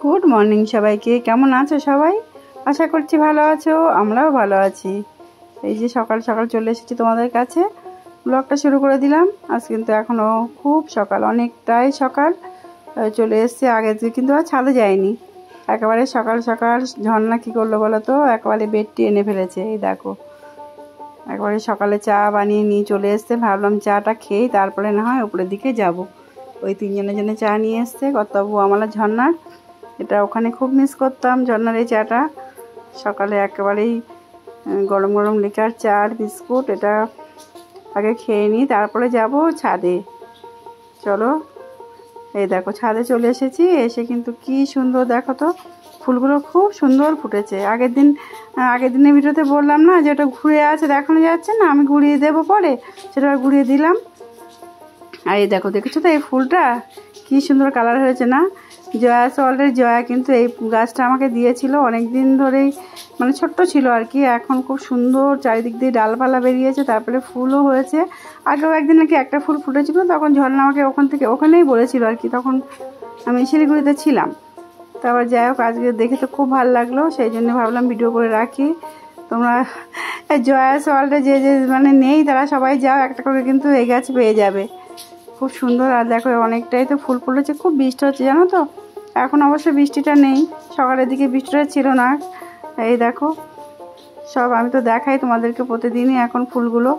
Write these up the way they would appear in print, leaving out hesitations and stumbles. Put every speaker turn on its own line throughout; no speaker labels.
Good morning সবাইকে। কেমন আছো সবাই? আশা করছি ভালো আছো, আমরাও ভালো আছি। এই যে সকাল সকাল চলে এসেছি তোমাদের কাছে, ব্লগটা শুরু করে দিলাম। আজ কিন্তু এখনও খুব সকাল, অনেকটাই সকাল চলে এসেছি। আগে কিন্তু আর ছাদে যায়নি, একেবারে সকাল সকাল ঝর্ণা কী করলো বলো তো, একেবারে বেডটি এনে ফেলেছে। এই দেখো, একবারে সকালে চা বানিয়ে নিয়ে চলে এসছে। ভাবলাম চাটা খেয়েই তারপরে না হয় উপরের দিকে যাব। ওই তিনজনের জন্য চা নিয়ে এসছে কর্তাবু, আমার, ঝর্ণার। এটা ওখানে খুব মিস করতাম, ঝর্ণার এই চাটা। সকালে একেবারেই গরম গরম লিকার চা আর বিস্কুট, এটা আগে খেয়ে নিই, তারপরে যাব ছাদে। চলো, এই দেখো ছাদে চলে এসেছি। এসে কিন্তু কি সুন্দর দেখো তো, ফুলগুলো খুব সুন্দর ফুটেছে। আগের দিনের ভিডিওতে বললাম না যে ওটা ঘুরে আছে, দেখানো যাচ্ছে না, আমি ঘুরিয়ে দেবো পরে, সেটা ঘুরিয়ে দিলাম। আর এই দেখো, দেখেছো তো এই ফুলটা কি সুন্দর কালার হয়েছে না? জয়া সল্টের জয়া কিন্তু এই গাছটা আমাকে দিয়েছিল অনেক দিন ধরেই, মানে ছোট্ট ছিল আর কি। এখন খুব সুন্দর চারিদিক দিয়ে ডালপালা বেরিয়েছে, তারপরে ফুলও হয়েছে। আগেও একদিন নাকি একটা ফুল ফুটেছিল, তখন ঝর্ণা আমাকে ওখানেই বলেছিল আর কি, তখন আমি শিলিগুড়িতে ছিলাম। তারপর যাই হোক, আজকে দেখে তো খুব ভালো লাগলো, সেই জন্য ভাবলাম ভিডিও করে রাখি। তোমরা জয়া সল্টে যে মানে নেই, তারা সবাই যাও, একটা করে কিন্তু এই গাছ পেয়ে যাবে। খুব সুন্দর। আর দেখো অনেকটাই তো ফুল ফুটেছে, খুব বৃষ্টি হচ্ছে জানো তো। এখন অবশ্য বৃষ্টিটা নেই, সকালের দিকে বৃষ্টিটা ছিল না। এই দেখো সব আমি তো দেখাই তোমাদেরকে প্রতিদিনই এখন ফুলগুলো।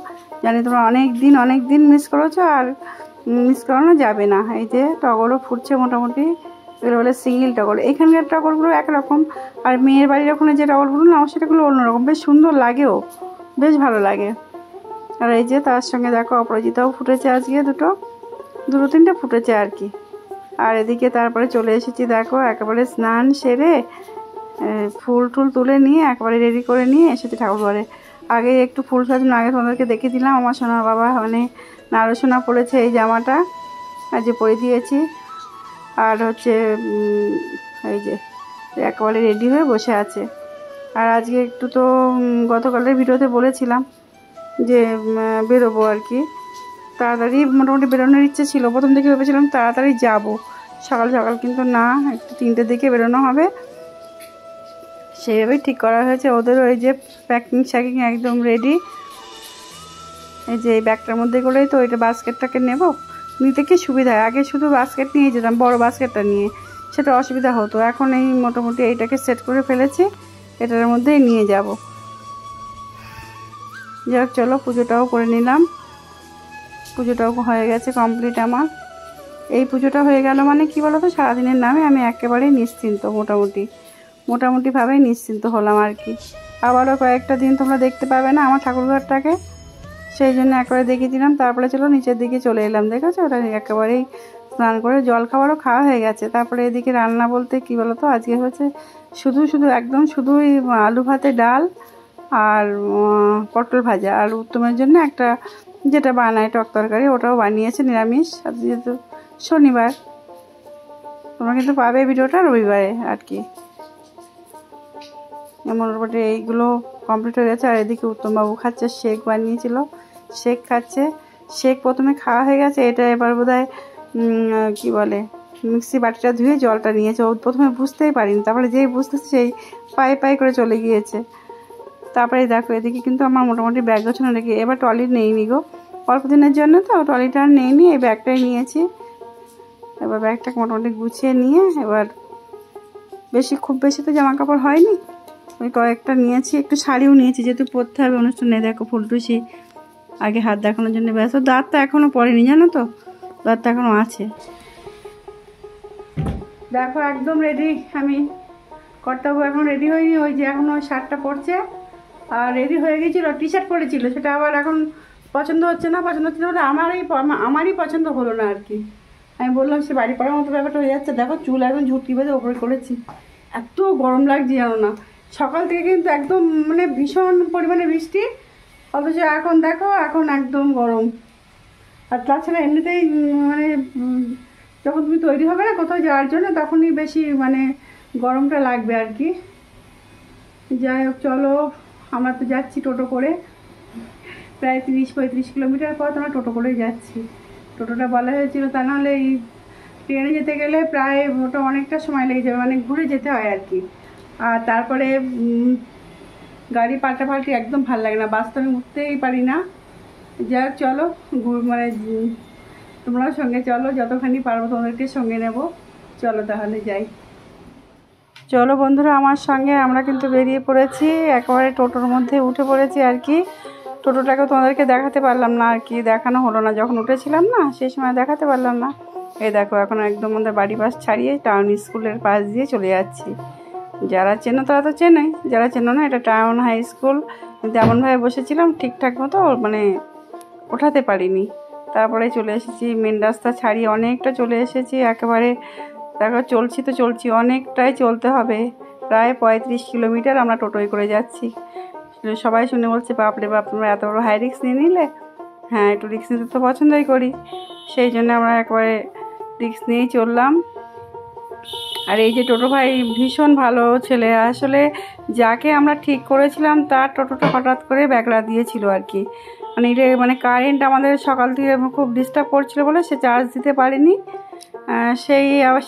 জানি তোমরা অনেক দিন মিস করেছো, আর মিস করানো যাবে না। এই যে টগরও ফুটছে মোটামুটি, এগুলো বলে সিঙ্গেল টগর। এখানকার টগরগুলো একরকম, আর মেয়ের বাড়ির ওখানে যে টগরগুলো না, সেটাগুলো অন্যরকম, বেশ সুন্দর লাগেও, বেশ ভালো লাগে। আর এই যে তার সঙ্গে দেখো অপরাজিতাও ফুটেছে আজকে, দুটো তিনটে ফুটেছে আর কি। আর এদিকে তারপরে চলে এসেছি, দেখো একেবারে স্নান সেরে ফুল টুল তুলে নিয়ে একেবারে রেডি করে নিয়ে এসেছি ঠাকুর ঘরে। আগে একটু ফুল সাজানো, আগে তোমাদেরকে দেখে দিলাম। আমার সোনার বাবা মানে নাড়ু সোনা পড়েছে এই জামাটা, আর যে পরে দিয়েছি। আর হচ্ছে এই যে একেবারে রেডি হয়ে বসে আছে। আর আজকে একটু তো গতকালের ভিডিওতে বলেছিলাম যে বেরোবো আর কি, তাড়াতাড়ি মোটামুটি বেরোনোর ইচ্ছে ছিল। প্রথম দিকে ভেবেছিলাম তাড়াতাড়ি যাব সকাল সকাল, কিন্তু না, একটু 3টের দিকে বেরোনো হবে, সেইভাবেই ঠিক করা হয়েছে। ওদেরও এই যে প্যাকিং শ্যাকিং একদম রেডি। এই যে এই ব্যাগটার মধ্যে করেই তো ওইটা বাস্কেটটাকে নেব, নিতে কি সুবিধা হয়। আগে শুধু বাস্কেট নিয়ে যেতাম, বড় বাস্কেটটা নিয়ে, সেটা অসুবিধা হতো। এখন এই মোটামুটি এইটাকে সেট করে ফেলেছি, এটার মধ্যেই নিয়ে যাব। যাক চলো, পুজোটাও করে নিলাম। পুজোটাও হয়ে গেছে কমপ্লিট আমার। এই পুজোটা হয়ে গেল মানে কি বলো তো, সারাদিনের নামে আমি একেবারেই নিশ্চিন্ত, মোটামুটিভাবেই নিশ্চিন্ত হলাম আর কি। আবারও কয়েকটা দিন তোমরা দেখতে পাবে না আমার ঠাকুরঘরটাকে, সেই জন্য একবারে দেখিয়ে দিলাম। তারপরে চলো নিচের দিকে চলে এলাম। দেখেছো, ওটা একেবারেই স্নান করে জল খাবারও খাওয়া হয়ে গেছে। তারপরে এদিকে রান্না বলতে কি বলো তো, আজকে হচ্ছে শুধুই আলু ভাতে ডাল আর পটল ভাজা, আর উত্তমের জন্য একটা যেটা বানায় টক তরকারি, ওটাও বানিয়েছে নিরামিষ। আর যেহেতু শনিবার, তোমরা কিন্তু পাবে ভিডিওটা রবিবারে আর কি। মোটামুটি এইগুলো কমপ্লিট হয়ে গেছে। আর এদিকে উত্তমবাবু খাচ্ছে, শেক বানিয়েছিল, শেক খাচ্ছে। শেক প্রথমে খাওয়া হয়ে গেছে, এটা এবার বোধহয় কী বলে মিক্সি বাটিটা ধুয়ে জলটা নিয়েছে। ও প্রথমে বুঝতেই পারিনি, তারপরে যেই বুঝতেছে সেই পায়ে করে চলে গিয়েছে। তারপরে দেখো এদিকে কিন্তু আমার মোটামুটি ব্যাগ গোছানো রেখে, এবার ট্রলি নেইনি গো, অল্প দিনের জন্য তো ট্রলিটা আর নেইনি, এই ব্যাগটাই নিয়েছি। এবার ব্যাগটাকে মোটামুটি গুছিয়ে নিয়ে, এবার খুব বেশি তো জামা কাপড় হয়নি, ওই কয়েকটা নিয়েছি, একটু শাড়িও নিয়েছি যেহেতু পরতে হবে অনুষ্ঠানে। দেখো ফুলটুসি আগে হাত দেখানোর জন্য ব্যস্ত, দাঁতটা এখনও পড়েনি জানো তো, দাঁতটা এখনও আছে। দেখো একদম রেডি আমি, কর্তাবু এখন রেডি হয়নি, ওই যে এখন ওই শার্টটা পরছে, আর রেডি হয়ে গেছিলো, টি শার্ট পরেছিল, সেটা আবার এখন পছন্দ হচ্ছে না বলে আমারই পছন্দ হলো না আর কি। আমি বললাম সে বাড়ি পড়ার মতো ব্যাপারটা হয়ে যাচ্ছে। দেখো চুল একদম ঝুঁটি বেঁধে ওপরে করেছি, এত গরম লাগছে জানো না। সকাল থেকে কিন্তু একদম মানে ভীষণ পরিমাণে বৃষ্টি, অথচ এখন দেখো এখন একদম গরম। আর তাছাড়া এমনিতেই মানে যখন তুমি তৈরি হবে না কোথাও যাওয়ার জন্য, তখনই বেশি মানে গরমটা লাগবে আর কি। যাই হোক চলো, আমরা তো যাচ্ছি টোটো করে, প্রায় 30-35 কিলোমিটার পর আমরা টোটো করেই যাচ্ছি। টোটোটা বলা হয়েছিল, তা নাহলে এই ট্রেনে যেতে গেলে প্রায় ওটা অনেকটা সময় লেগে যাবে, মানে ঘুরে যেতে হয় আর কি। আর তারপরে গাড়ি পাল্টাপাল্টি একদম ভালো লাগে না, বাস তো আমি উঠতেই পারি না। যাক চলো, মানে তোমরাও সঙ্গে চলো, যতখানি পারবো তোমাদেরকে সঙ্গে নেব। চলো তাহলে যাই। চলো বন্ধুরা, আমার সঙ্গে আমরা কিন্তু বেরিয়ে পড়েছি, একেবারে টোটোর মধ্যে উঠে পড়েছি আর কি। টোটোটাকে তোমাদেরকে দেখাতে পারলাম না আর কি, দেখানো হলো না, যখন উঠেছিলাম না সেই সময় দেখাতে পারলাম না। এই দেখো এখন একদম আমাদের বাড়ি পাশ ছাড়িয়ে টাউন স্কুলের পাশ দিয়ে চলে যাচ্ছি। যারা চেনো তারা তো চেনে, যারা চেনো না, এটা টাউন হাই স্কুল। কিন্তু এমনভাবে বসেছিলাম ঠিকঠাক মতো মানে ওঠাতে পারিনি। তারপরে চলে এসেছি মেন রাস্তা ছাড়িয়ে, অনেকটা চলে এসেছি একেবারে। দেখো চলছি তো চলছি, অনেকটাই চলতে হবে, প্রায় 35 কিলোমিটার আমরা টোটোয় করে যাচ্ছি। সবাই শুনে বলছে বাপরে বাপ, তোমরা এত বড় হাই রিস্ক নিয়ে নিলে। হ্যাঁ, একটু রিস্ক নিতে তো পছন্দই করি, সেই জন্য আমরা একেবারে রিস্ক নিয়েই চললাম। আর এই যে টোটো ভাই ভীষণ ভালো ছেলে, আসলে যাকে আমরা ঠিক করেছিলাম তার টোটোটা হঠাৎ করে ব্যাগড়া দিয়েছিল আর কি। মানে কারেন্ট আমাদের সকাল থেকে খুব ডিস্টার্ব করছিল বলে সে চার্জ দিতে পারেনি।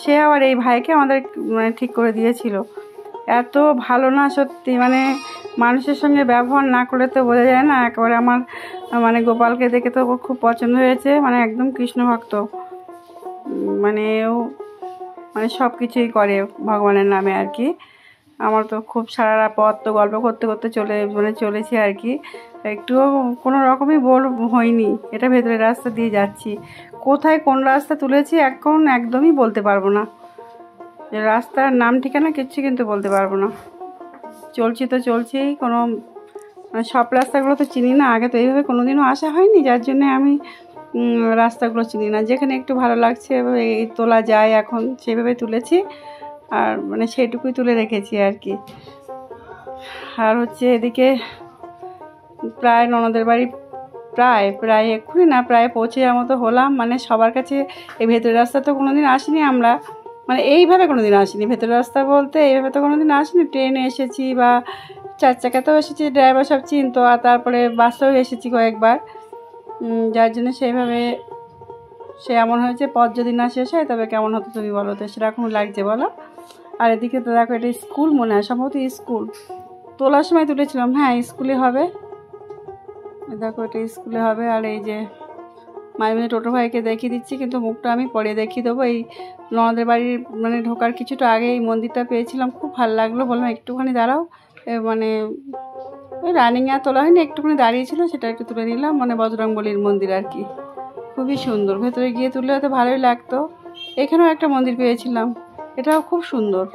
সে আবার এই ভাইকে আমাদের মানে ঠিক করে দিয়েছিল। এত ভালো না সত্যি, মানে মানুষের সঙ্গে ব্যবহার না করলে তো বোঝা যায় না। একেবারে আমার মানে গোপালকে দেখে তো খুব পছন্দ হয়েছে, মানে একদম কৃষ্ণ ভক্ত, মানে ও মানে সব কিছুই করে ভগবানের নামে আর কি। আমার তো খুব সারা পথ তো গল্প করতে করতে চলেছি আর কি, একটুও কোনো রকমই বোর হয়নি। এটা ভেতরের রাস্তা দিয়ে যাচ্ছি, কোথায় কোন রাস্তা তুলেছি এখন একদমই বলতে পারবো না, যে রাস্তার নাম ঠিকানা কিচ্ছু কিন্তু বলতে পারবো না। চলছি তো চলছি, কোনো মানে সব রাস্তাগুলো তো চিনি না, আগে তো এইভাবে কোনো দিনও আসা হয়নি, যার জন্যে আমি রাস্তাগুলো চিনি না। যেখানে একটু ভালো লাগছে এই তোলা যায় এখন সেভাবে তুলেছি, আর মানে সেইটুকুই তুলে রেখেছি আর কি। আর হচ্ছে এদিকে প্রায় ননদের বাড়ি প্রায় এক্ষুনি না, প্রায় পৌঁছে যাওয়ার মতো হলাম। মানে সবার কাছে এই ভেতরের রাস্তা তো কোনো দিন আসিনি আমরা, মানে এইভাবে কোনো দিন আসিনি। ভেতরের রাস্তা বলতে এইভাবে তো কোনো দিন আসিনি, ট্রেনে এসেছি বা 4 চাকাতেও এসেছি, ড্রাইভার সব চিনতো, আর তারপরে বাসেও এসেছি কয়েকবার। যার জন্য সেইভাবে সে এমন হয়েছে, পথ যদি না শেষ হয় তবে কেমন হতো তুমি বলো তো, সেরকম লাগছে বলো। আর এদিকে তো দেখো এটা স্কুল মনে হয়, সম্ভবত স্কুল তোলার সময় তুলেছিলাম। হ্যাঁ স্কুলে হবে, দেখো এটা স্কুলে হবে। আর এই যে মাইমিনে টোটো ভাইকে দেখিয়ে দিচ্ছি, কিন্তু মুখটা আমি পরে দেখিয়ে দেবো। এই ননদের বাড়ির মানে ঢোকার কিছুটা আগে এই মন্দিরটা পেয়েছিলাম, খুব ভালো লাগলো, বললাম একটুখানি দাঁড়াও। মানে ওই রানিং আর তোলা হয়নি, একটুখানি দাঁড়িয়েছিল, সেটা একটু তুলে নিলাম। মানে বজরংবলীর মন্দির আর কি, খুবই সুন্দর, ভেতরে গিয়ে তুললে হয়তো ভালোই লাগতো। এখানেও একটা মন্দির পেয়েছিলাম, এটাও খুব সুন্দর।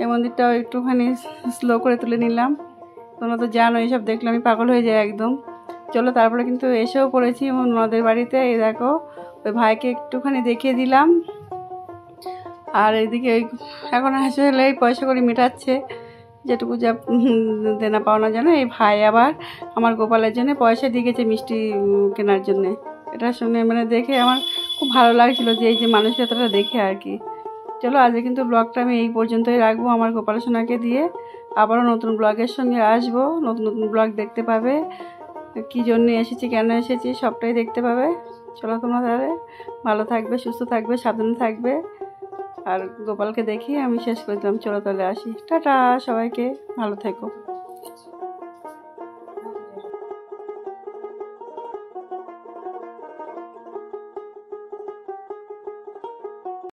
এই মন্দিরটাও একটুখানি স্লো করে তুলে নিলাম। তোমরা তো জানো এইসব দেখলে আমি পাগল হয়ে যাই একদম। চলো তারপরে কিন্তু এসেও পড়েছি ননদের বাড়িতে। এই দেখো ওই ভাইকে একটুখানি দেখিয়ে দিলাম। আর এদিকে ওই এখন আসলে এই পয়সা করে মেটাচ্ছে, যেটুকু যা দেনা পাওনা জানো। এই ভাই আবার আমার গোপালের জন্য পয়সা দিয়ে গেছে মিষ্টি কেনার জন্যে। এটা শুনে মানে দেখে আমার খুব ভালো লাগছিলো, যে এই যে মানসিকতাটা দেখে আর কি। চলো আজকে কিন্তু ব্লগটা আমি এই পর্যন্তই রাখবো আমার গোপাল সোনাকে দিয়ে। আবারও নতুন ব্লগের সঙ্গে আসবো, নতুন নতুন ব্লগ দেখতে পাবে, কী জন্য এসেছি কেন এসেছি সবটাই দেখতে পাবে। চলো তোমরা তাহলে ভালো থাকবে, সুস্থ থাকবে, সাবধানে থাকবে। আর গোপালকে দেখি আমি শেষ করে দিলাম। চলো তাহলে আসি, টাটা সবাইকে, ভালো থেকো।